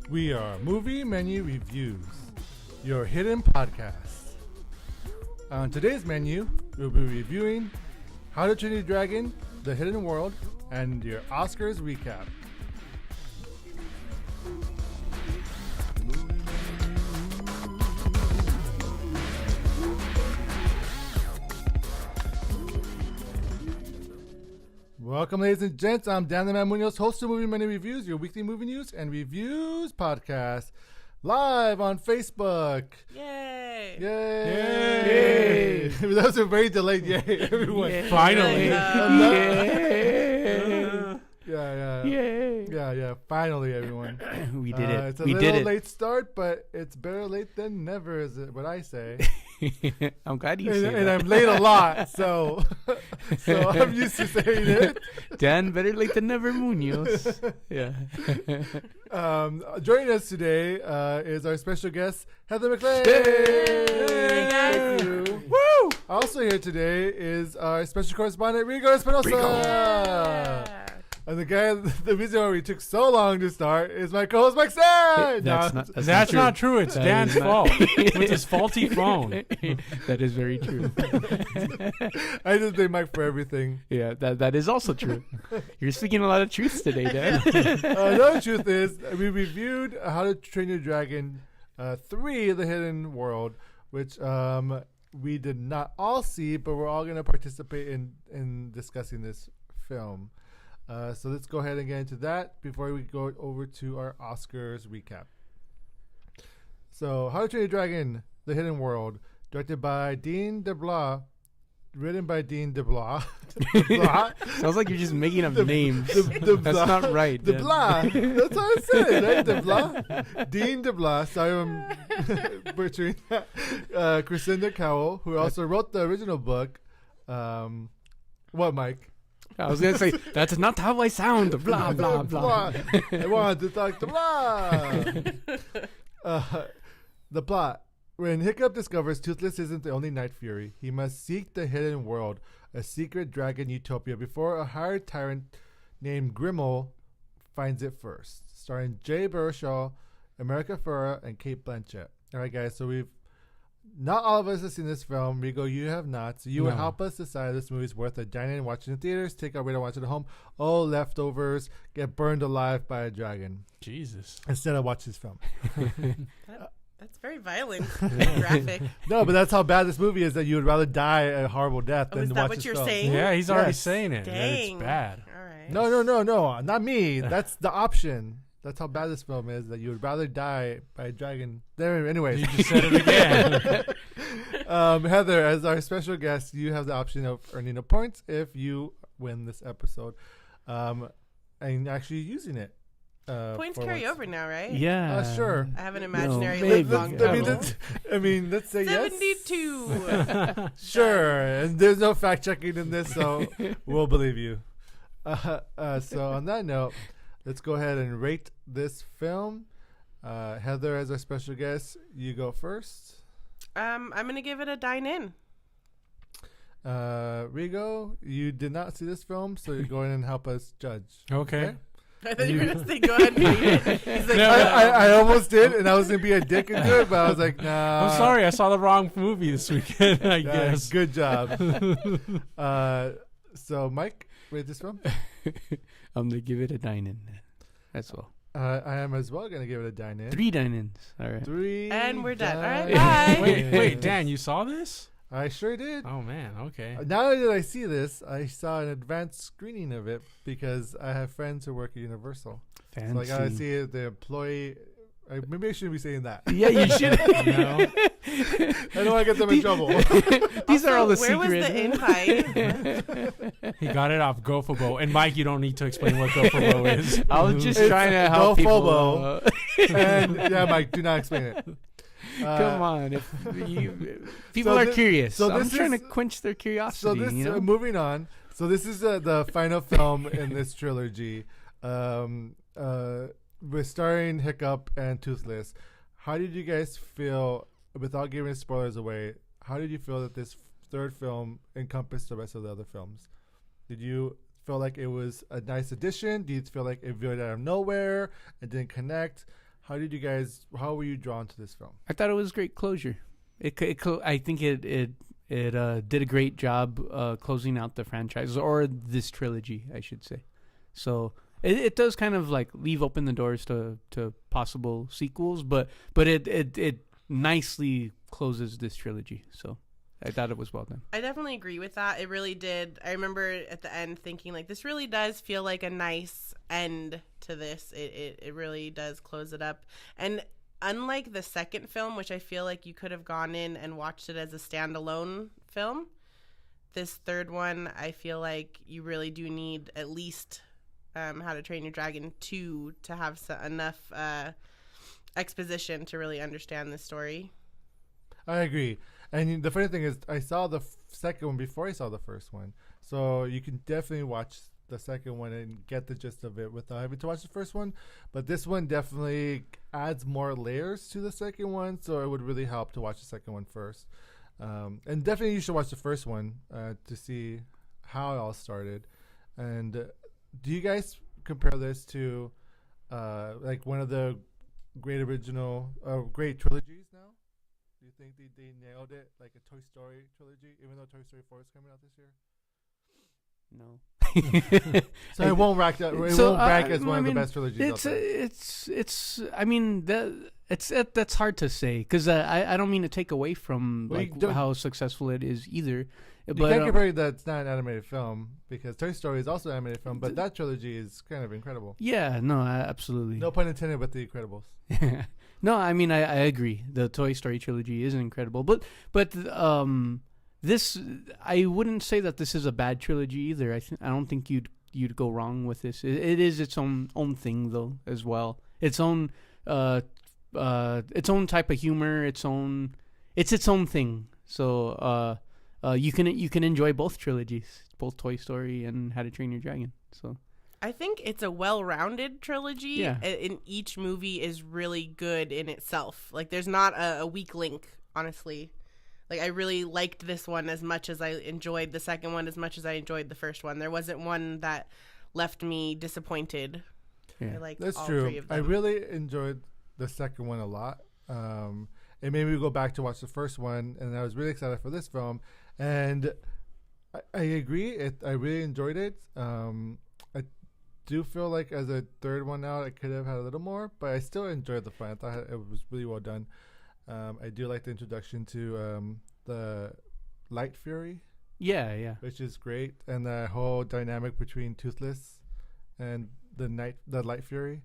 We are Movie Menu Reviews, your hidden podcast. On today's menu, we'll be reviewing How to Train Your Dragon, The Hidden World, and your Oscars recap. Welcome, ladies and gents. I'm Dan the Man Muñoz, host of Movie Menu Reviews, your weekly movie news and reviews podcast, live on Facebook. Yay! Yay! Yay! That was a very delayed yay, everyone. Yay. Finally. Yay. Yeah. Finally, everyone. We did it. It's a we little did it. late start, but it's better late than never, is what I say. I'm glad you said that. And I'm late a lot, so I'm used to saying it. Dan, better late than never, Muñoz. Yeah. Joining us today is our special guest, Heather McLane. Thank you. Woo! Also here today is our special correspondent, Rigo Espinoza. And the reason why we took so long to start is my co-host, Mike Sand. That's not true. It's Dan's fault with his faulty phone. That is very true. I just blame Mike for everything. Yeah, that is also true. You're speaking a lot of truths today, Dan. Another truth is we reviewed How to Train Your Dragon 3, The Hidden World, which we did not all see, but we're all going to participate in discussing this film. So let's go ahead and get into that before we go over to our Oscars recap. So, How to Train Your Dragon, The Hidden World, directed by Dean DeBlois, written by Dean DeBlois. Sounds like you're just making up names. That's not right. DeBlois. That's how I said it, right? DeBlois. Dean DeBlois. Sorry, I'm butchering that. Crescenda Cowell, who also wrote the original book. What, Mike? I was going to say, that's not how I sound. Blah, blah, blah. I want to talk to blah. The plot. When Hiccup discovers Toothless isn't the only Night Fury, he must seek the Hidden World, a secret dragon utopia, before a hired tyrant named Grimmel finds it first. Starring Jay Baruchel, America Ferrera, and Cate Blanchett. All right, guys, so not all of us have seen this film. Rigo, you have not. So you would help us decide if this movie is worth a dine in, watch in the theaters, take our way to watch it at home. Oh, leftovers, get burned alive by a dragon. Jesus. Instead of watch this film. That's very violent and graphic. No, but that's how bad this movie is, that you would rather die a horrible death than is watch that this what you're film. saying? Yeah, he's already saying it. That Dang. it's bad. All right. No, not me. That's the option. That's how bad this film is, that you would rather die by a dragon. There, anyways. You just said it again. Heather, as our special guest, you have the option of earning a point if you win this episode, and actually using it. Points carry over now, right? Yeah. Sure. I have an imaginary maybe. long total. Let's say 72. yes. Sure. And there's no fact checking in this, so we'll believe you. So on that note, let's go ahead and rate this film. Heather, as our special guest, you go first. I'm gonna give it a dine in. Rigo, you did not see this film, so you're going and help us judge. Okay. I thought you were gonna say go ahead and read it. He's like, I almost did, and I was gonna be a dick and do it, but I was like, nah. I'm sorry, I saw the wrong movie this weekend, I guess. Good job. So, Mike, rate this film? I'm going to give it a dine-in as well. I am as well going to give it a dine-in. 3 dine-ins. All right. 3 And we're done. All right, dine-ins. bye. Wait, Dan, you saw this? I sure did. Oh, man, okay. Not only did I see this, I saw an advanced screening of it because I have friends who work at Universal. Fancy. So I got to see it, the employee. Maybe I shouldn't be saying that. Yeah, you should. No. I don't want to get them in trouble. These are all the Where was secrets. the invite? He got it off GoFobo. And, Mike, you don't need to explain what GoFobo is. I was just trying to help people. GoFobo. And, yeah, Mike, do not explain it. Come on. If people are curious. so I'm this trying is- to quench their So curiosity. this, you know? moving on. So this is the final film in this trilogy. We're starring Hiccup and Toothless. How did you guys feel, without giving spoilers away, how did you feel that this third film encompassed the rest of the other films? Did you feel like it was a nice addition? Do you feel like it veered out of nowhere and didn't connect? How were you drawn to this film? I thought it was great closure. I think it did a great job closing out the franchise, or this trilogy, I should say. So it does kind of like leave open the doors to possible sequels, but it nicely closes this trilogy. So I thought it was well done. I definitely agree with that. It really did. I remember at the end thinking, like, this really does feel like a nice end to this. It really does close it up. And unlike the second film, which I feel like you could have gone in and watched it as a standalone film, this third one, I feel like you really do need at least How to Train Your Dragon 2 to have enough exposition to really understand the story. I agree. And the funny thing is, I saw the second one before I saw the first one. So you can definitely watch the second one and get the gist of it without having to watch the first one. But this one definitely adds more layers to the second one. So it would really help to watch the second one first. And definitely you should watch the first one to see how it all started. And do you guys compare this to like one of the great trilogies now? Do you think they nailed it, like a Toy Story trilogy, even though Toy Story 4 is coming out this year? No. So it won't rank that. It won't rank as one of the best trilogies out there. I mean, that's hard to say because I don't mean to take away from how successful it is either. You can't compare that it's not an animated film because Toy Story is also an animated film, but that trilogy is kind of incredible. Yeah, no, absolutely. No pun intended, but The Incredibles. No, I mean I agree. The Toy Story trilogy is incredible, but this I wouldn't say that this is a bad trilogy either. I don't think you'd go wrong with this. It is its own thing though as well. Its own type of humor. It's its own thing. So you can enjoy both trilogies, both Toy Story and How to Train Your Dragon. So I think it's a well-rounded trilogy. Yeah. And each movie is really good in itself. Like, there's not a weak link, honestly. Like, I really liked this one as much as I enjoyed the second one, as much as I enjoyed the first one. There wasn't one that left me disappointed. Yeah. I liked That's all true. three of them. I really enjoyed the second one a lot. It made me go back to watch the first one, and I was really excited for this film. And I agree. I really enjoyed it. I do feel like as a third one out, I could have had a little more, but I still enjoyed the fun. I thought it was really well done. I do like the introduction to the Light Fury. Yeah. Which is great. And the whole dynamic between Toothless and the Light Fury.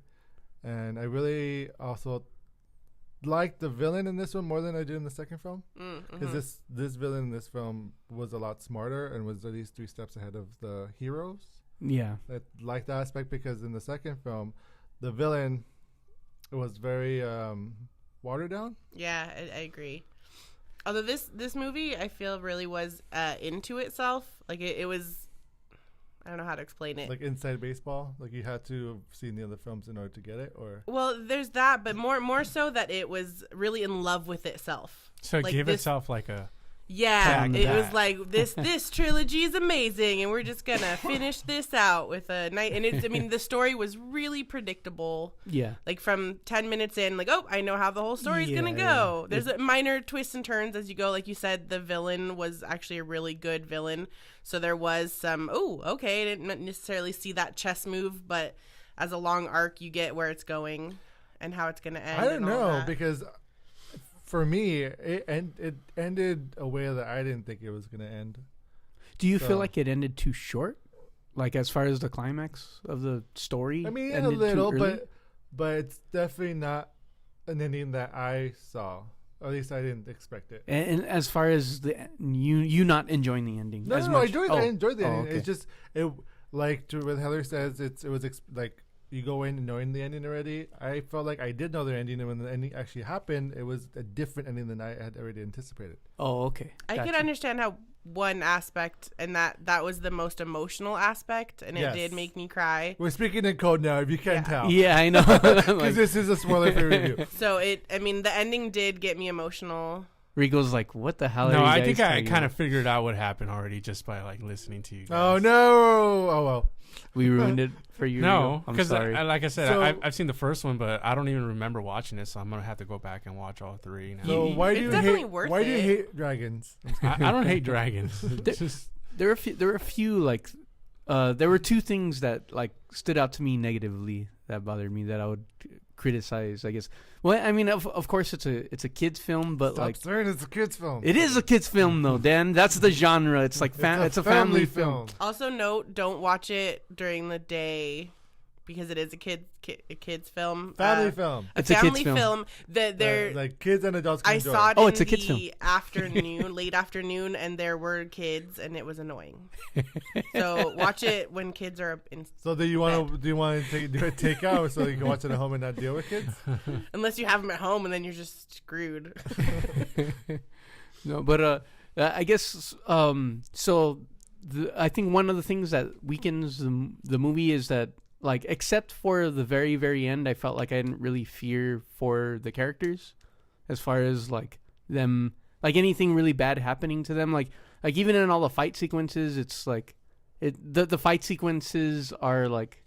And I really also like the villain in this one more than I did in the second film. Because this villain in this film was a lot smarter and was at least 3 steps ahead of the heroes. Yeah. I like that aspect because in the second film, the villain was very watered down. Yeah, I agree. Although this movie, I feel, really was into itself. Like, it was, I don't know how to explain it. Like Inside Baseball? Like you had to have seen the other films in order to get it? Or Well, there's that, but more so that it was really in love with itself. So it Like gave this- itself like a... Yeah, Tag it that. was like this trilogy is amazing, and we're just gonna finish this out with a night. And I mean, the story was really predictable. Yeah. Like from 10 minutes in, like, oh, I know how the whole story's gonna go. There's a minor twists and turns as you go. Like you said, the villain was actually a really good villain. So there was some, okay, I didn't necessarily see that chess move, but as a long arc, you get where it's going and how it's gonna end. I don't and all know that. because for me, it ended a way that I didn't think it was going to end. Do you feel like it ended too short? Like as far as the climax of the story? I mean, a ended too little, early? but it's definitely not an ending that I saw. Or at least I didn't expect it. And as far as you not enjoying the ending? No, as no, I much? enjoyed the ending. Okay. It's just like what Heather says. It was like you go in knowing the ending already. I felt like I did know the ending, and when the ending actually happened, it was a different ending than I had already anticipated. Oh, okay. I Gotcha. could understand how one aspect, and that was the most emotional aspect, and Yes. it did make me cry. We're speaking in code now, if you can't tell. Yeah, I know. Because this is a spoiler-free review. So the ending did get me emotional. Rigo's like, what the hell? No, are you I guys think I talking kind about? of figured out what happened already just by like listening to you. Oh Guys. no! Oh well. We ruined it for you. No, Rigo. I'm because sorry. like I said, So- I've seen the first one, but I don't even remember watching it, so I'm gonna have to go back and watch all three. Now. So why It's do you definitely hate? worth Why do you it. hate dragons? I don't hate dragons. It's just There were a few like there were two things that like stood out to me negatively that bothered me that I would criticize, I guess. Well, I mean, of course it's a kids film, but Stop like saying it's a kids film. it is a kids film though, Dan. That's the genre. It's like it's a family film. Also, note: don't watch it during the day because it is a kids film. Family film. A It's a kids family film. film that they're. Like kids and adults can I enjoy. saw it Oh, in it's a kids the afternoon, late afternoon, and there were kids, and it was annoying. So watch it when kids are in, So do you want to do a takeout so you can watch it at home and not deal with kids? unless you have them at home, and then you're just screwed. No, but I guess so. I think one of the things that weakens the movie is that, like, except for the very, very end, I felt like I didn't really fear for the characters, as far as like them, like anything really bad happening to them. Like even in all the fight sequences, it's like the fight sequences are like.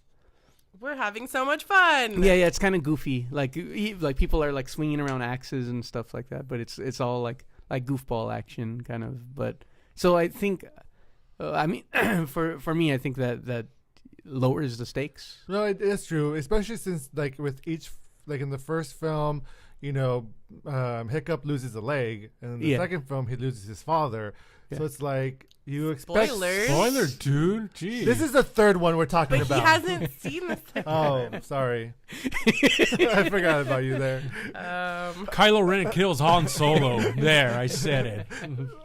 We're having so much fun. Yeah, it's kind of goofy. Like people are like swinging around axes and stuff like that, but it's all like goofball action kind of. But so I think, I mean, for me, I think that lowers the stakes. No, it is true, especially since like with each, like in the first film, you know, Hiccup loses a leg, and in the Yeah. second film he loses his father. Yeah. So it's like you expect. Spoilers. spoiler, dude. Jeez. This is the third one we're talking But he about. hasn't seen the second Oh, one. sorry. I forgot about you there. Kylo Ren kills Han Solo. There, I said it.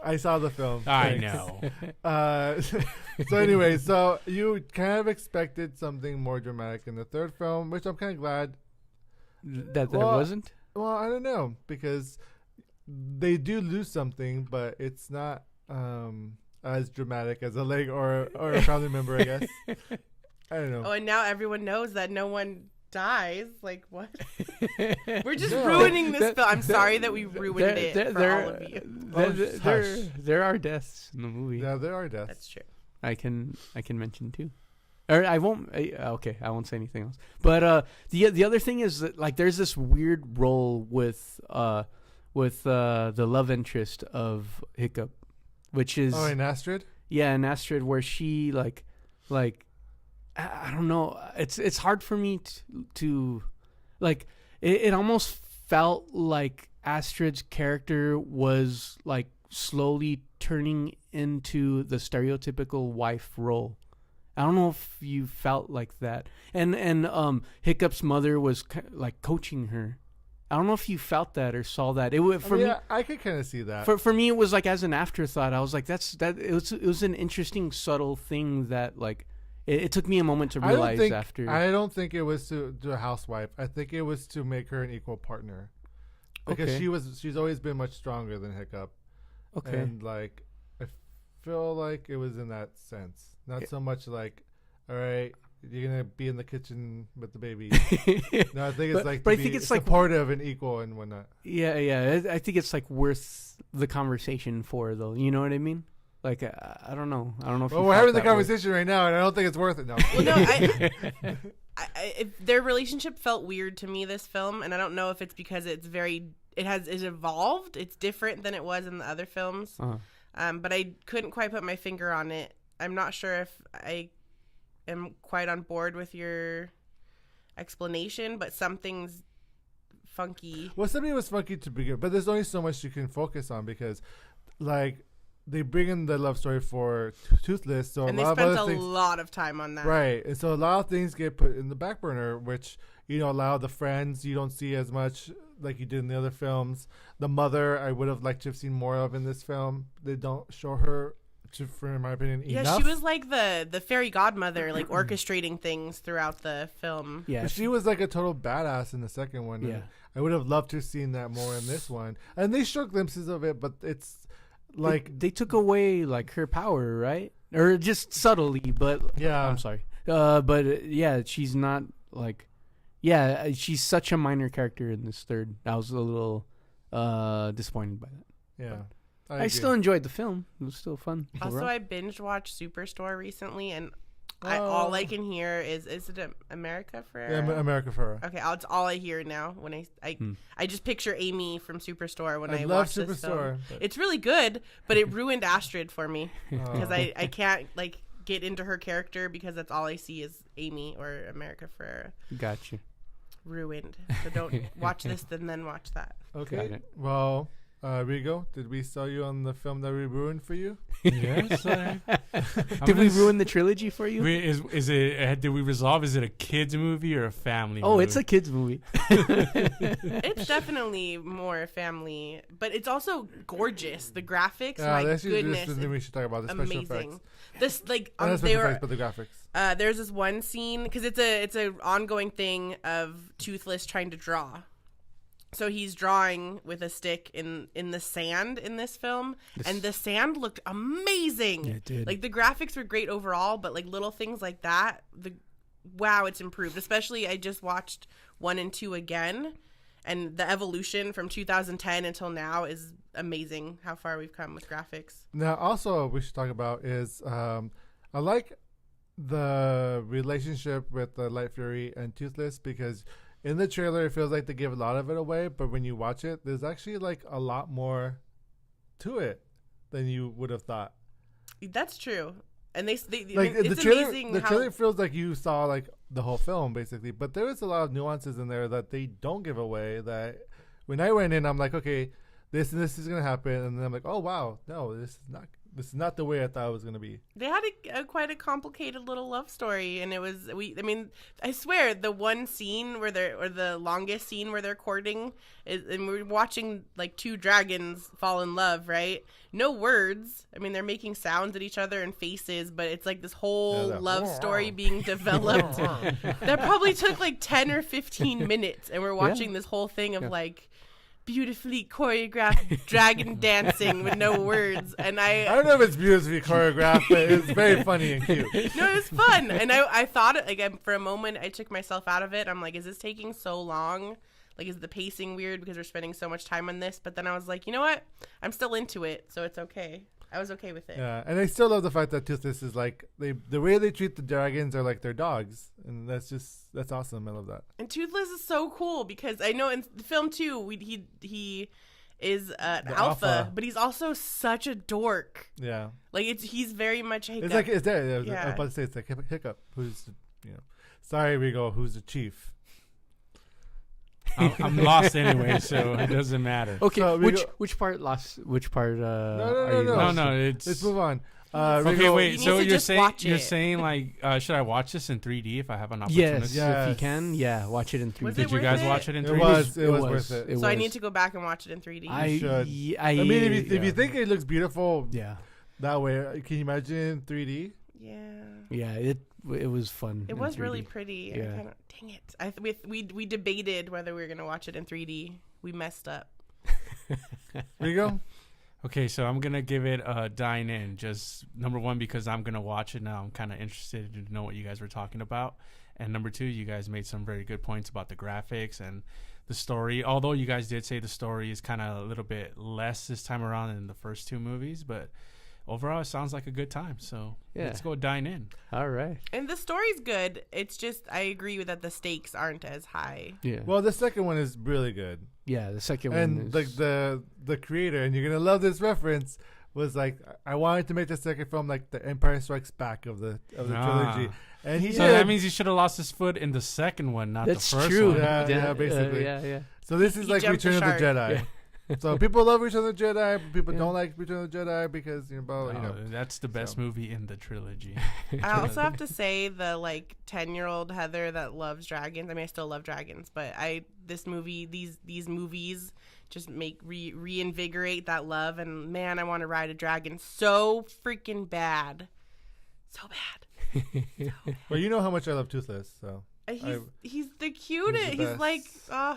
I saw the film. I Thanks. know. So anyway, so you kind of expected something more dramatic in the third film, which I'm kind of glad. That Well, it wasn't. Well, I don't know, because they do lose something, but it's not as dramatic as a leg or a family member, I guess. I don't know. Oh, and now everyone knows that no one dies. Like, what? We're just No. ruining this film. I'm sorry that we ruined it for all of you. There are deaths in the movie. Yeah, there are deaths. That's true. I can mention too. Or I won't. Okay, I won't say anything else. But the other thing is that like there's this weird role with the love interest of Hiccup, which is Oh, and Astrid? and Astrid, where she like I don't know. It's hard for me to like. It almost felt like Astrid's character was like slowly turning into the stereotypical wife role. I don't know if you felt like that. And Hiccup's mother was like coaching her. I don't know if you felt that or saw that. I could kind of see that. For me, it was like as an afterthought. I was like, it was an interesting, subtle thing that like it took me a moment to realize after. I don't think it was to do a housewife. I think it was to make her an equal partner, because Okay. she's always been much stronger than Hiccup. Okay. And like I feel like it was in that sense, not so much like, all right, you're gonna be in the kitchen with the baby. No, I think it's like, but I to think be it's like supportive and equal and whatnot. Yeah. I think it's like worth the conversation for though. You know what I mean? Like I don't know. I don't know if. Well, you we're felt having the that way. conversation right now, and I don't think it's worth it. No. Well, no, their relationship felt weird to me this film, and I don't know if it's because it's evolved. It's different than it was in the other films. Uh-huh. But I couldn't quite put my finger on it. I'm not sure if I am quite on board with your explanation, but something's funky. Well, something was funky to begin, but there's only so much you can focus on because, like, they bring in the love story for Toothless, so And a they lot of spent other a things, lot of time on that. right? And so a lot of things get put in the back burner, which allow the friends you don't see as much like you did in the other films. The mother, I would have liked to have seen more of in this film. They don't show her, in my opinion, Yeah, enough. she was like the fairy godmother, like orchestrating things throughout the film. Yeah. But she was like a total badass in the second one. Yeah. And I would have loved to have seen that more in this one. And they show glimpses of it, but it's like they took away like her power, right? Or just subtly, but Yeah. I'm sorry. But yeah, she's not like, she's such a minor character in this third. I was a little disappointed by that. Yeah. I agree. still enjoyed the film. It was still fun. Also, overall. I binge watched Superstore recently, and all I can hear is it America Ferrera? Yeah, America Ferrera. Okay, it's all I hear now when I just picture Amy from Superstore when I love watch this film. Superstore. It's really good, but it ruined Astrid for me because I can't like get into her character because that's all I see is Amy or America Ferrera. Gotcha. Ruined. So don't watch this and then watch that. Okay. Well, Rigo, did we sell you on the film that we ruined for you? Yes. Did we ruin the trilogy for you? Is it? Did we resolve? Is it a kids movie or a family? Oh, movie? it's a kids movie. It's definitely more family, but it's also gorgeous. The graphics, my that's goodness, the thing we should talk about. The special amazing. effects. This like Not they special were. effects, but the graphics. There's this one scene because it's a ongoing thing of Toothless trying to draw. So he's drawing with a stick in the sand in this film, and the sand looked amazing. Yeah, it did. Like the graphics were great overall, but like little things like that, wow, it's improved. Especially I just watched 1 and 2 again, and the evolution from 2010 until now is amazing. How far we've come with graphics. Now, also, we should talk about is I like the relationship with the Light Fury and Toothless because in the trailer it feels like they give a lot of it away, but when you watch it, there's actually like a lot more to it than you would have thought. That's true. And they Like it's the trailer, amazing the how trailer feels like you saw like the whole film basically, but there is a lot of nuances in there that they don't give away. That when I went in, I'm like, okay, this and this is gonna happen, and then I'm like, oh wow, no, this is not the way I thought it was gonna be. they had quite a complicated little love story, and it was I swear the one scene where the longest scene where they're courting is, and we're watching like two dragons fall in love, right? No words. I mean, they're making sounds at each other and faces, but it's like this whole love story being developed. That probably took like 10 or 15 minutes, and we're watching this whole thing of like beautifully choreographed dragon dancing with no words, and I don't know if it's beautifully choreographed, but it's very funny and cute. No, it was fun, and I thought it like for a moment I took myself out of it. I'm like, is this taking so long? Like, is the pacing weird because we're spending so much time on this? But then I was like, you know what? I'm still into it, so it's okay. I was okay with it. Yeah, and I still love the fact that Toothless is like the way they treat the dragons are like their dogs, and that's awesome. I love that. And Toothless is so cool because I know in the film too, he is an alpha, but he's also such a dork. Yeah, like he's very much Hiccup. It's like it's there. Yeah. I was about to say it's like Hiccup, who's sorry Rigo, who's the chief. I'm lost anyway, so it doesn't matter. Okay, So which part lost? Which part? No. It's Let's move on. okay. Rigo, Wait. You So need to just watch you're it. saying like, should I watch this in 3D if I have an opportunity? Yes, Yes. if you can, watch it in 3D. Was Did it you worth guys it? watch it in It 3D? was worth it. So I need to go back and watch it in 3D. I should. I I mean, if you think it looks beautiful yeah, that way, can you imagine it in 3D? yeah. it was fun. It in was 3D. really pretty. Yeah. Dang it! We debated whether we were gonna watch it in 3D. We messed up. Rigo? Okay, so I'm gonna give it a dine in. Just number one because I'm gonna watch it now. I'm kind of interested to know what you guys were talking about, and number two, you guys made some very good points about the graphics and the story. Although you guys did say the story is kind of a little bit less this time around than the first two movies, but overall, it sounds like a good time. So let's go dine in. All right. And the story's good. It's just I agree with that the stakes aren't as high. Yeah. Well, the second one is really good. Yeah, the second And one is like the creator, and you're gonna love this reference, was like, I wanted to make the second film like the Empire Strikes Back of the trilogy, and he So did. that means he should have lost his foot in the second one, not That's the first true. one. Yeah, basically. yeah. So this is He like jumped the Return of the shark. Jedi. So people love Return of the Jedi, but people don't like Return of the Jedi because That's the best movie in the trilogy. I also have to say the like 10-year-old Heather that loves dragons. I mean, I still love dragons, but these movies just make reinvigorate that love. And man, I want to ride a dragon so freaking bad, so bad. Well, you know how much I love Toothless, so He's the cutest. He's the He's best. like,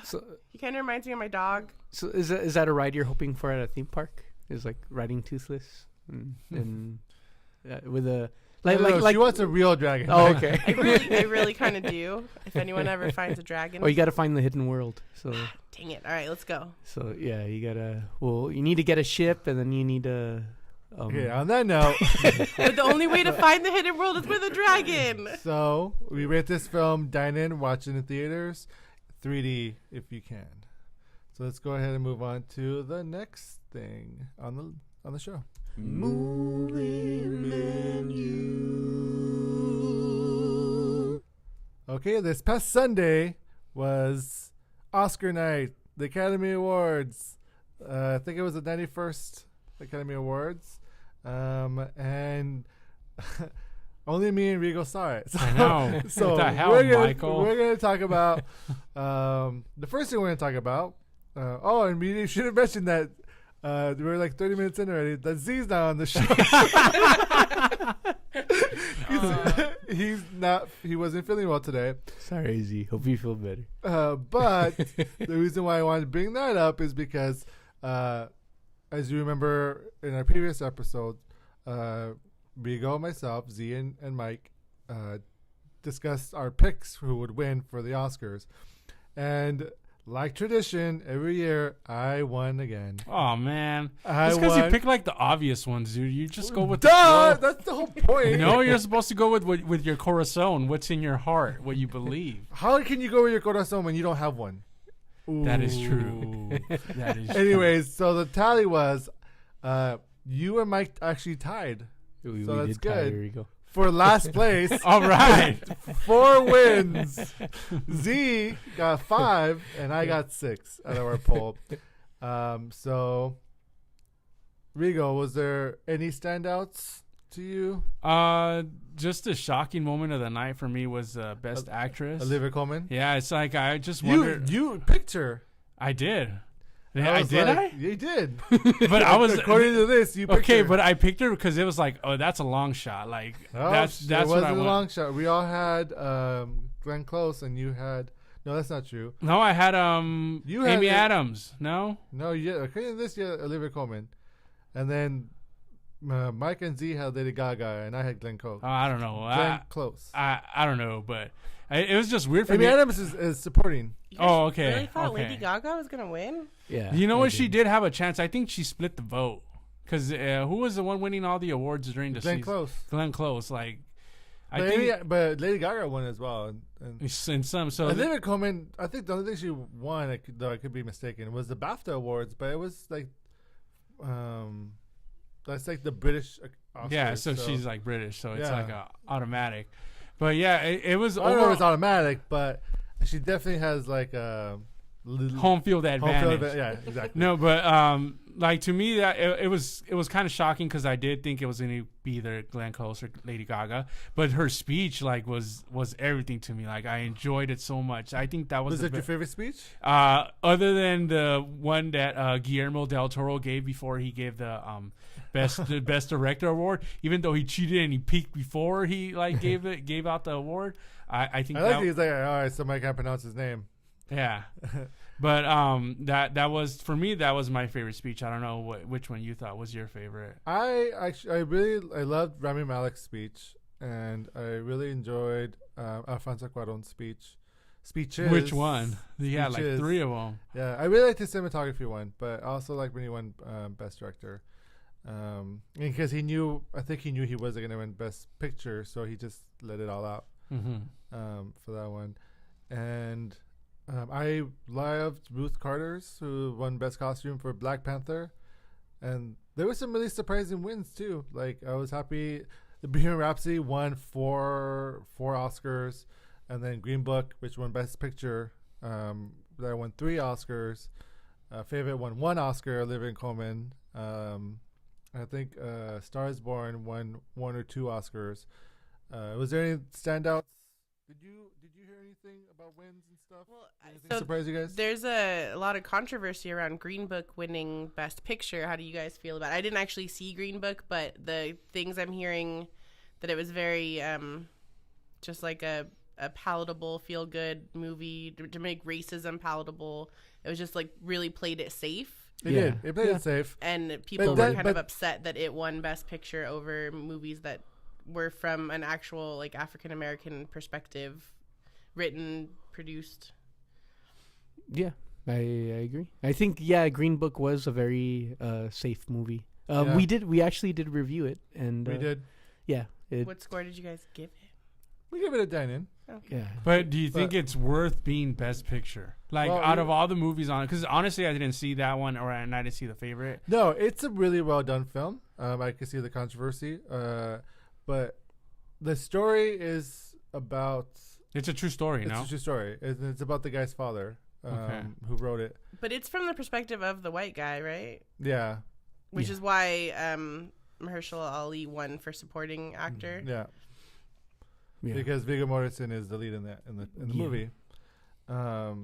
So, he kind of reminds me of my dog. so is that a ride you're hoping for at a theme park? Is like riding Toothless and with a She wants a real dragon. Oh, okay. I really kind of do. If anyone ever finds a dragon. Or you got to find the hidden world. So. Dang it! All right, let's go. So yeah, you gotta. Well, you need to get a ship, and then you need to. Okay. On that note, but the only way to find the hidden world is with a dragon. So we rate this film. Dine in, watch in the theaters, 3D if you can. So let's go ahead and move on to the next thing on the show. Movie menu. Okay, this past Sunday was Oscar night, the Academy Awards. I think it was the 91st Academy Awards, and only me and Rigo saw it. So, I know. So what the hell, Michael? We're gonna talk about the first thing we're gonna talk about. And we should have mentioned that we're like 30 minutes in already. That Z's not on the show. He wasn't feeling well today. Sorry, Z. Hope you feel better. But the reason why I wanted to bring that up is because, as you remember in our previous episode, Rigo, myself, Z, and Mike discussed our picks who would win for the Oscars. And like tradition, every year I won again. Oh man, that's because you pick like the obvious ones, dude. You just go with the flow. That's the whole point. No, you're supposed to go with your corazón, what's in your heart, what you believe. How can you go with your corazón when you don't have one? That is true. That is. Anyways, so the tally was, you and Mike actually tied. We that's did tie, good. here we go. For last place. All right. 4 wins. Z got 5 and I got 6 out of our poll. So Rigo, was there any standouts to you? Just a shocking moment of the night for me was Best Actress. Olivia Colman? Yeah, it's like I just wondered. You picked her. I did. I Did I? You did. But I was according to this. You picked her. but I picked her because it was like, oh, that's a long shot. Like that's it what wasn't I a want. long shot. We all had Glenn Close, and you had. No, that's not true. No, I had You had Amy Adams. No, according to this, you had Olivia Colman, and then Mike and Z had Lady Gaga, and I had Glenn Close. oh, I don't know. Glenn Close. I don't know, but it was just weird for me. Amy Adams is supporting. You guys okay. Really thought Okay. Lady Gaga was gonna win? Yeah. You know I what? She did. did have a chance. I think she split the vote because who was the one winning all the awards during the Glenn season? Close. Glenn Close. Like, I But, think but Lady Gaga won as well. And in some. So Olivia Colman, I think the only thing she won, though I could be mistaken, was the BAFTA awards. But it was like, that's like the British Oscars. yeah. So she's like British. So it's Yeah. like a automatic. But yeah, it was. I don't know if it's automatic, but she definitely has like a home field advantage. Yeah, exactly. No, but like to me that it was kind of shocking because I did think it was going to be either Glenn Close or Lady Gaga, but her speech like was everything to me. Like I enjoyed it so much. I think that was it your favorite speech? Other than the one that Guillermo del Toro gave before he gave the best director award, even though he cheated and he peeked before he like gave out the award. I think I like he's like, all right, somebody can't pronounce his name. Yeah. But that was for me. That was my favorite speech. I don't know which one you thought was your favorite. I loved Rami Malek's speech, and I really enjoyed Alfonso Cuarón's speeches. Which one? He had like Speeches. 3 of them. Yeah, I really liked his cinematography one, but I also like when he won Best Director, because I think he knew he wasn't gonna win Best Picture, so he just let it all out for that one, and. I loved Ruth Carter's, who won Best Costume for Black Panther, and there were some really surprising wins too. Like I was happy, the Bohemian Rhapsody won four Oscars, and then Green Book, which won Best Picture, that won 3 Oscars. Favorite won 1 Oscar, Olivia Colman. I think Star is Born won 1 or 2 Oscars. Was there any standouts? Did you hear anything about wins and stuff? Well, Anything surprise you guys? There's a lot of controversy around Green Book winning Best Picture. How do you guys feel about it? I didn't actually see Green Book, but the things I'm hearing that it was very just like a palatable, feel-good movie to make racism palatable. It was just like really played it safe. It did. It played it safe. And people were kind of upset that it won Best Picture over movies that were from an actual like African American perspective, written, produced. Yeah, I agree. I think Green Book was a very safe movie. Yeah. We actually did review it, and We did. Yeah. What score did you guys give it? We give it a dine-in. Okay. Yeah. But do you think it's worth being Best Picture? Like, Well, out of all the movies on it? Because honestly, I didn't see that one, and I didn't see The Favorite. No, it's a really well done film. I can see the controversy, but the story is about. It's a true story, It's no? a true story. It's about the guy's father, Okay. who wrote it. But it's from the perspective of the white guy, right? Yeah, Which is why Mahershala Ali won for supporting actor. yeah. Yeah. Because Viggo Mortensen is the lead in the movie. But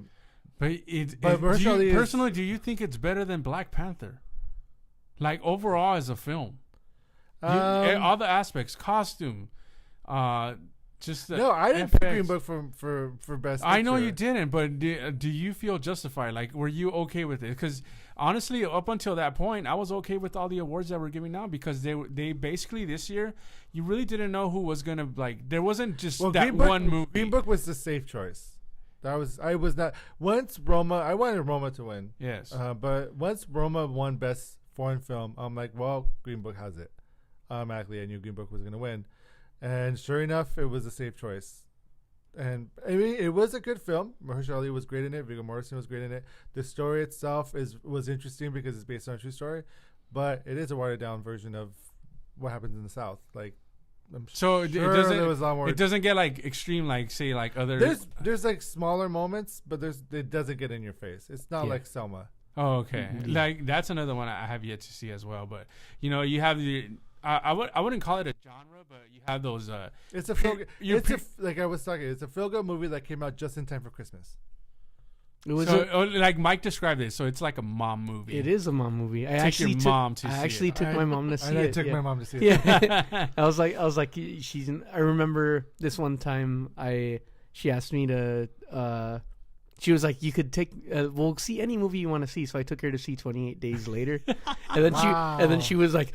Mahershala is- personally, do you think it's better than Black Panther? Like, overall as a film? All the aspects, costume, just the no, I didn't pick FX. Green Book for best. I know Picture. you didn't, but do you feel justified? Like, were you okay with it? Because honestly, up until that point, I was okay with all the awards that were giving out because they basically this year, you really didn't know who was gonna like. There wasn't just that Green Book, one movie. Green Book was the safe choice. I was not once Roma. I wanted Roma to win. Yes. But once Roma won Best Foreign Film, I'm like, well, Green Book has it. Automatically, I knew Green Book was going to win. And sure enough, it was a safe choice. And I mean, it was a good film. Mahershala Ali was great in it. Viggo Mortensen was great in it. The story itself was interesting because it's based on a true story, but it is a watered down version of what happens in the South. Like, I'm So sure it doesn't. there was a lot more. It doesn't get like extreme, like say like other. There's like smaller moments, but it doesn't get in your face. It's not like Selma. Oh, okay. Mhm. Like that's another one I have yet to see as well. But you have the. I wouldn't call it a genre, but you have those. It's a feel. you're Like I was talking. It's a feel-good movie that came out just in time for Christmas. It was. Like Mike described it, so it's like a mom movie. It is a mom movie. I Take actually your took, mom to I see actually it. took my mom to see And it. I took yeah. my mom to see it. Yeah, I was like, she's. I remember this one time. She asked me to. She was like, you could take. We'll see any movie you want to see. So I took her to see 28 Days Later, and then she was like,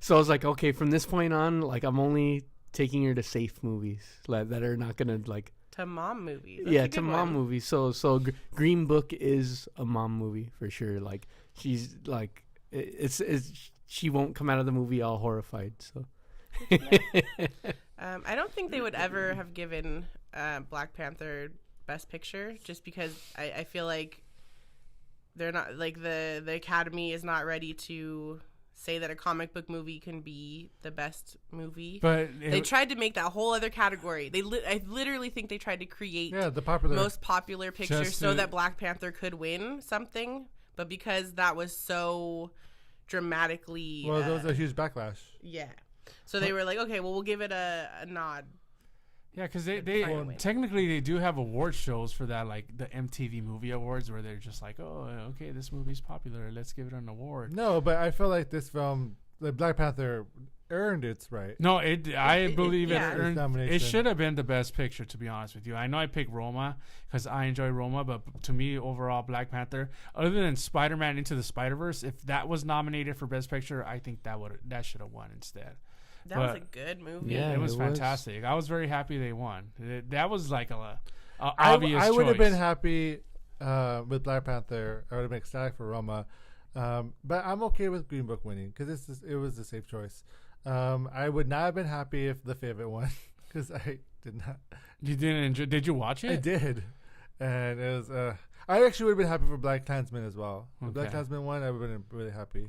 so I was like, okay, from this point on, like I'm only taking her to safe movies that are not gonna like. To mom movies. That's Yeah, a to good mom one. movies. So Green Book is a mom movie for sure. Like she's like it's she won't come out of the movie all horrified. So I don't think they would ever have given Black Panther Best Picture just because I feel like they're not like the Academy is not ready to say that a comic book movie can be the best movie. But They tried to make that whole other category. I literally think they tried to create The popular. most popular picture Just so to- that Black Panther could win something, but because that was so dramatically Well, there was a huge backlash. yeah. So they were like, okay, well, we'll give it a nod. yeah, because Fine they win. technically they do have award shows for that, like the MTV Movie Awards, where they're just like, oh, okay, this movie's popular, let's give it an award. No, but I feel like this film, like Black Panther, earned its right. No, I believe yeah. it earned. Nomination. It should have been the best picture, to be honest with you. I know I picked Roma because I enjoy Roma, but to me, overall, Black Panther, other than Spider-Man Into the Spider-Verse, if that was nominated for best picture, I think that should have won instead. That was But- a good movie. Yeah, it was it was. fantastic. I was very happy they won. That was like a I obvious would have choice. been happy with Black Panther. I would have been ecstatic for Roma. But I'm okay with Green Book winning because it was a safe choice. I would not have been happy if The Favorite won because I did not. You didn't enjoy? Did you watch it? I did. And it was. I actually would have been happy for Black Klansman as well. If Black Okay. Klansman won, I would have been really happy.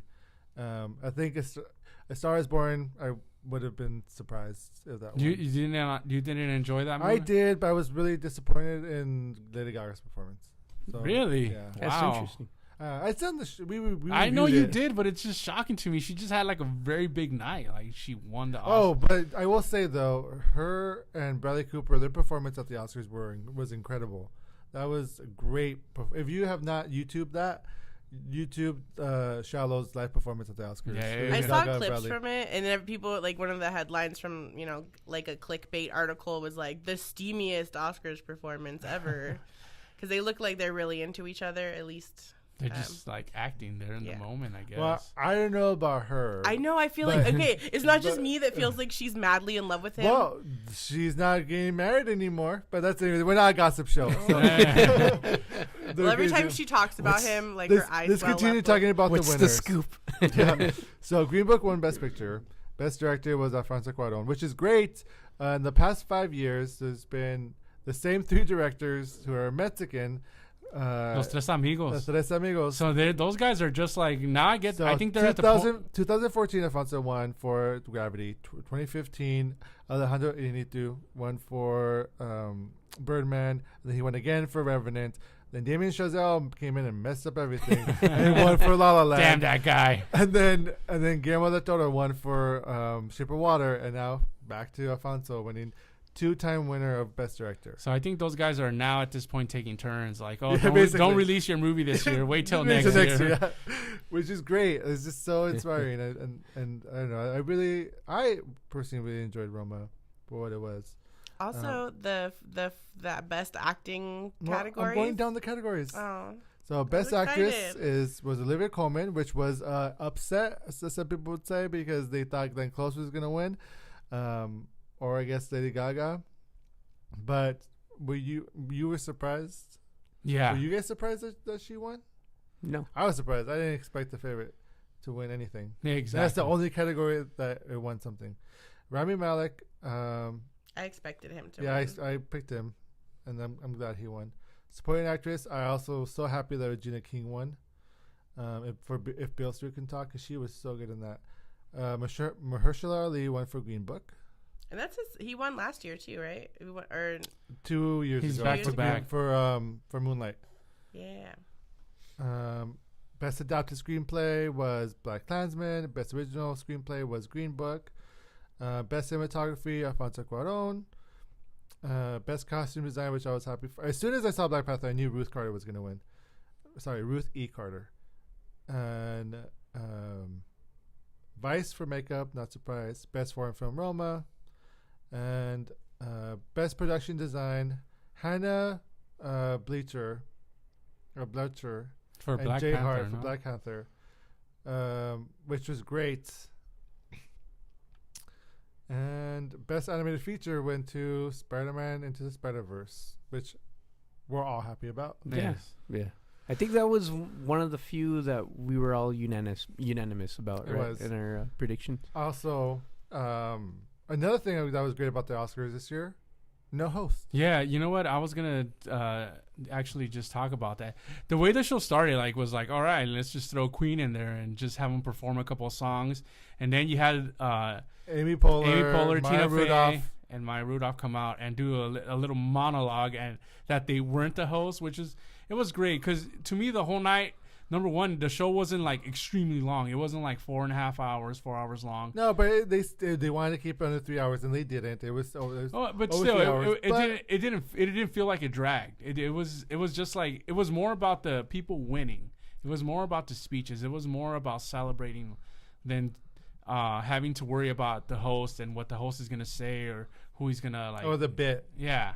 I think A Star Is Born, I would have been surprised if that You won. you didn't enjoy that movie? I did, but I was really disappointed in Lady Gaga's performance. So, Really? Yeah. that's Wow. interesting. I said we I know reviewed you it. did, but it's just shocking to me. She just had like a very big night. Like she won the Oscar. Oh, but I will say though, her and Bradley Cooper, their performance at the Oscars was incredible. That was a great. If you have not YouTubed that, YouTube Shallow's live performance at the Oscars. Yeah, yeah, Lady I yeah. saw Gaga and clips Bradley. from it, and then people like one of the headlines from like a clickbait article was like the steamiest Oscars performance ever, because they look like they're really into each other. At least They're just like acting there in the moment, I guess. Well, I don't know about her. I know. I feel like okay. It's not just me that feels like she's madly in love with him. Well, she's not getting married anymore, but that's we're not a gossip show. So. Well, every time she talks about him, like her eyes. Let's well continue up, talking about what's the the winners. scoop? Yeah. So Green Book won Best Picture. Best Director was Alfonso Cuarón, which is great. In the past 5 years, there's been the same 3 directors who are Mexican. Los Tres Amigos. Los Tres Amigos. So those guys are just like now. I think they're at the 2014, Alfonso won for Gravity. 2015, Alejandro Iñárritu won for Birdman. And then he won again for Revenant. Then Damien Chazelle came in and messed up everything and won for La La Land. Damn that guy. And then Guillermo del Toro won for Shape of Water, and now back to Alfonso winning 2-time winner of Best Director. So I think those guys are now at this point taking turns. Like, oh, Yeah, don't release your movie this year. Wait till next year. Yeah. Which is great. It's just so inspiring. and I don't know. I personally really enjoyed Roma for what it was. Also, that best acting category. I'm going down the categories. Oh. So Best Actress was Olivia Colman, which was upset, as some people would say, because they thought Glenn Close was going to win. Or I guess Lady Gaga. But were you were surprised? Yeah. Were you guys surprised that she won? No. I was surprised. I didn't expect the favorite to win anything. Yeah, exactly. That's the only category that it won something. Rami Malek. I expected him to. Yeah, win. I picked him, and I'm glad he won. Supporting actress. I also so happy that Regina King won. If Beale Street can talk, because she was so good in that. Mahershala Ali won for Green Book. And he won last year too, right? 2 years He's ago. back to back for Moonlight. Yeah. Best adapted screenplay was Black Klansman. Best original screenplay was Green Book. Best cinematography, Alfonso Cuarón. Best costume design, which I was happy for. As soon as I saw Black Panther, I knew Ruth Carter was going to win. Sorry, Ruth E. Carter. And Vice for makeup, not surprised. Best foreign film, Roma. And best production design, Hannah Bletcher for and Black Jay Panther, Hart for no? Black Panther, which was great. And best animated feature went to Spider-Man Into the Spider-Verse, which we're all happy about. Yes. Yeah. I think that was one of the few that we were all unanimous about, It right? was. In our prediction. Also, another thing that was great about the Oscars this year, no host. Yeah, you know what? I was gonna actually just talk about that. The way the show started, was like, all right, let's just throw Queen in there and just have them perform a couple of songs, and then you had Amy Poehler, Tina Rudolph. Fey, and Maya Rudolph come out and do a little monologue, and that they weren't the host, it was great because to me the whole night. Number one, the show wasn't extremely long. It wasn't 4 hours long. No, but they wanted to keep it under 3 hours, and they didn't. It was but over still, 3 hours. it didn't feel like it dragged. It was just it was more about the people winning. It was more about the speeches. It was more about celebrating than having to worry about the host and what the host is gonna say or who he's gonna or the bit. Yeah.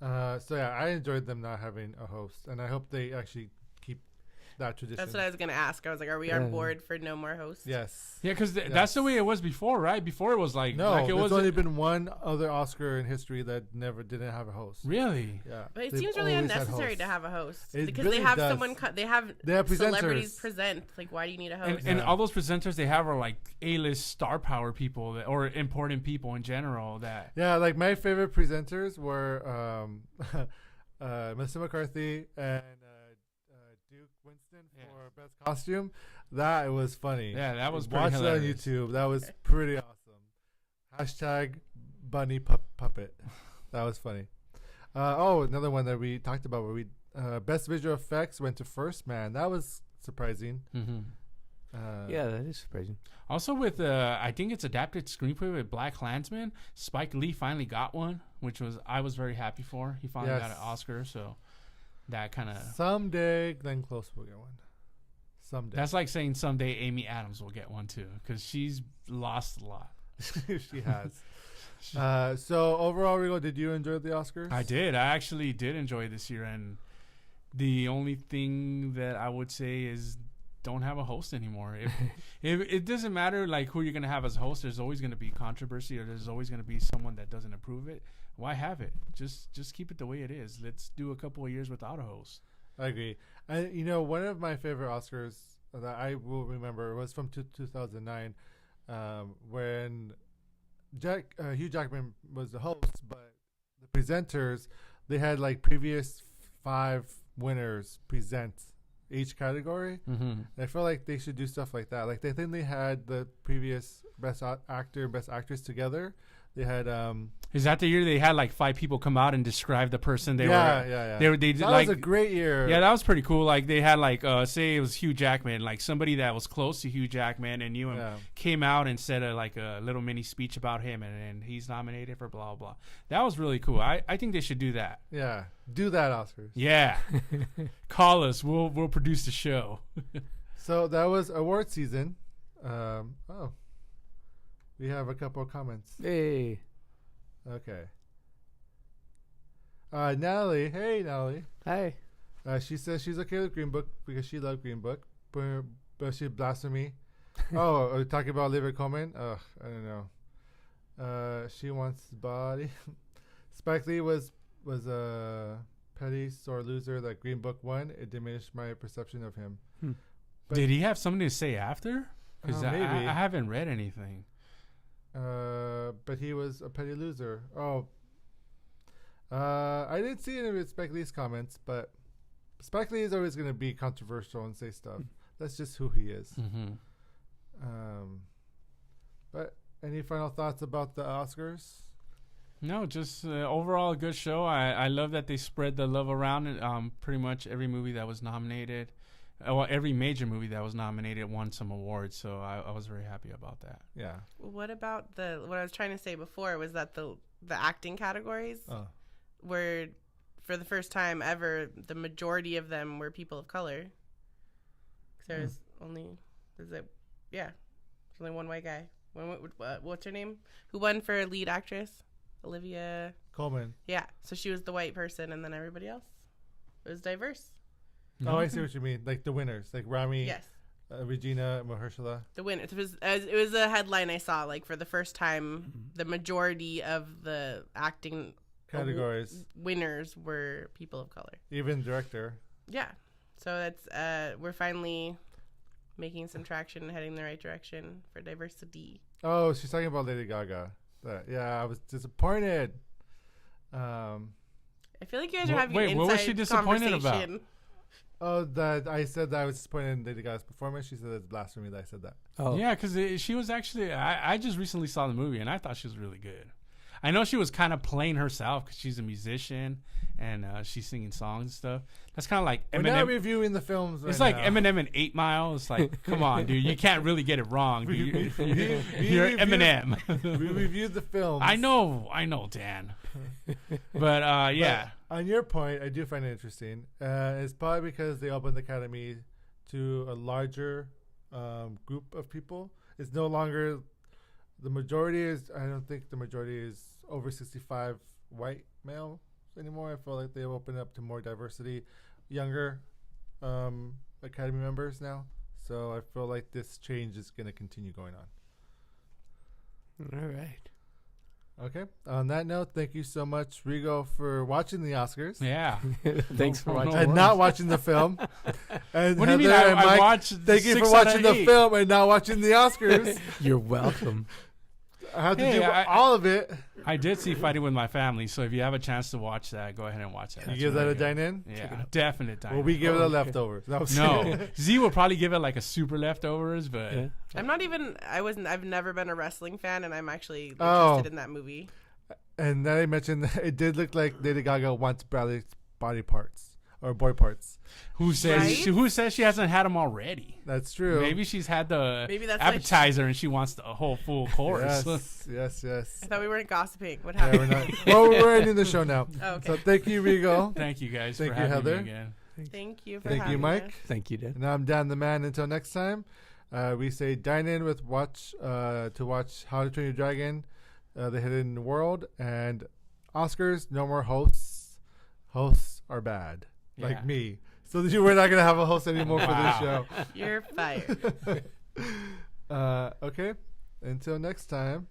So yeah, I enjoyed them not having a host, and I hope they actually keep that tradition. That's what I was gonna ask. I was like, are we on board for no more hosts? Yes. Yeah, because that's the way it was before, right? Before it was no. it There's only been one other Oscar in history that didn't have a host. Really. Yeah. But it They've seems really always had unnecessary to hosts. have a host It because really they have does. someone. They have celebrities presenters. present. Why do you need a host? And all those presenters they have are A-list star power people or important people in general. That Yeah, my favorite presenters were Melissa McCarthy and Duke Winston for best costume. That was funny. Yeah, that was pretty Watch it on hilarious. YouTube. That was pretty awesome. # bunny puppet. That was funny. Another one that we talked about where we best visual effects went to First Man. That was surprising. Mm-hmm. Yeah, that is surprising. Also with I think it's adapted screenplay with Black Klansman. Spike Lee finally got one, which I was very happy for. He finally got an Oscar, so that kind of someday Glenn Close will get one. Someday. That's like saying someday Amy Adams will get one too, because she's lost a lot. She has. So overall, Rigo, did you enjoy the Oscars? I did. I actually did enjoy this year, and The only thing that I would say is don't have a host anymore. If it doesn't matter like who you're gonna have as host, there's always gonna be controversy, or there's always gonna be someone that doesn't approve it. Why have it? Just keep it the way it is. Let's do a couple of years without a host. I agree. And one of my favorite Oscars that I will remember was from 2009, when Hugh Jackman was the host, but the presenters, they had like previous 5 winners present each category. And I feel like they should do stuff like that. Like they had the previous best actor, best actress together. They had Is that the year they had like 5 people come out and describe the person they were? Yeah. They did that like was a great year. Yeah, that was pretty cool. Like they had like say it was Hugh Jackman, like somebody that was close to Hugh Jackman, and came out and said like a little mini speech about him, and he's nominated for blah blah. That was really cool. I think they should do that. Yeah, do that, Oscars. Yeah, call us. We'll produce the show. So that was award season. We have a couple of comments. Hey. Okay. Natalie. Hey, Natalie. Hi. She says she's okay with Green Book because she loved Green Book, but she blasphemy. Are we talking about Olivia Colman? I don't know. She wants body. Spike Lee was a petty sore loser that Green Book won. It diminished my perception of him. Did he have something to say after? Because maybe. I haven't read anything. But he was a petty loser. I didn't see any of Spike Lee's comments, but Spike Lee is always going to be controversial and say stuff. That's just who he is. But any final thoughts about the Oscars? No, just overall a good show. I love that they spread the love around. Pretty much every movie that was nominated, every major movie that was nominated won some awards. So I was very happy about that. Yeah. What about what I was trying to say before was that the acting categories were, for the first time ever, the majority of them were people of color. There's only one white guy. What's her name? Who won for lead actress? Olivia Colman. Yeah, so she was the white person, and then everybody else was diverse. Oh, I see what you mean. Like the winners, like Rami, Yes, Regina, Mahershala. the winner. It was a headline I saw. Like for the first time, the majority of the acting Categories. Winners were people of color. Even director. Yeah, so that's we're finally making some traction and heading in the right direction for diversity. Oh, she's talking about Lady Gaga. I was disappointed. I feel like you guys are having an inside what was she disappointed about? conversation. Oh, that I said that I was disappointed in Lady Gaga's performance. She said it's blasphemy that I said that. Oh. Yeah, because she was actually, I just recently saw the movie, and I thought she was really good. I know she was kind of playing herself because she's a musician, and she's singing songs and stuff. That's kind of like We're Eminem. not reviewing the films It's right like now. Eminem in 8 Mile. It's like, come on, dude. You can't really get it wrong. Dude. You're reviewed- Eminem. We reviewed the films. I know, Dan. But, yeah. But on your point, I do find it interesting. It's probably because they opened the Academy to a larger group of people. It's no longer the majority is. I don't think the majority is over 65 white male anymore. I feel like they've opened up to more diversity, younger Academy members now. So I feel like this change is going to continue going on. All right. Okay. On that note, thank you so much, Rigo, for watching the Oscars. Yeah. Thanks for watching. And not watching the film. And What do you mean? Heather and I Mike, watched thank you 6 for out of watching the 8. film and not watching the Oscars. You're welcome. I have to Hey, do all of it. I did see Fighting with My Family, so if you have a chance to watch that, go ahead and watch that. You That's give that really a good. dine-in? Yeah, definite dine. Well, we give it a okay. leftovers. No, No, Z will probably give it like a super leftovers, but Yeah. I've never been a wrestling fan, and I'm actually Oh. interested in that movie. And then I mentioned that it did look like Lady Gaga wants Bradley's body parts or boy parts. who says Right? who says she hasn't had them already? That's true. Maybe she's had the Maybe that's why appetizer and she wants the whole full course. Yes. I thought we weren't gossiping. What Yeah, happened? we're not. Well, we're ending the show now. Oh, okay. So thank you, Rigo. Thank you guys Thank for you, having Heather. me again. Thank you for Thank you, having Mike. us. Thank you, Dan. And I'm Dan the Man. Until next time, we say dine in with watch to watch How to Train Your Dragon, The Hidden World, and Oscars. No more hosts. Hosts are bad. like me. So that you were not going to have a host anymore for this show. You're fired. Okay. Until next time,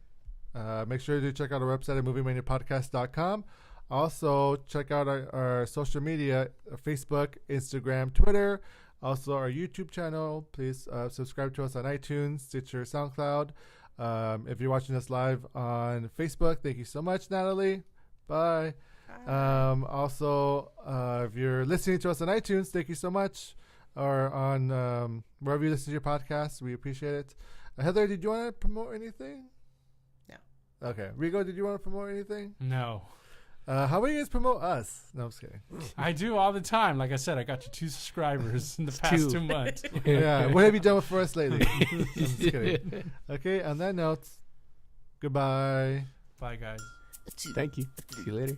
make sure to check out our website at moviemaniapodcast.com. Also, check out our social media, Facebook, Instagram, Twitter. Also, our YouTube channel. Please subscribe to us on iTunes, Stitcher, SoundCloud. If you're watching us live on Facebook, thank you so much, Natalie. Bye. Also, if you're listening to us on iTunes, thank you so much. Or on wherever you listen to your podcast, we appreciate it. Heather, did you want to promote anything? No. Okay. Rigo, did you want to promote anything? No. How about you guys promote us? No, I'm just kidding. I do all the time. Like I said, I got you 2 subscribers in the past 2 months. Yeah. What have you done for us lately? I'm just kidding. Okay. On that note, goodbye. Bye, guys. Thank you. See you later.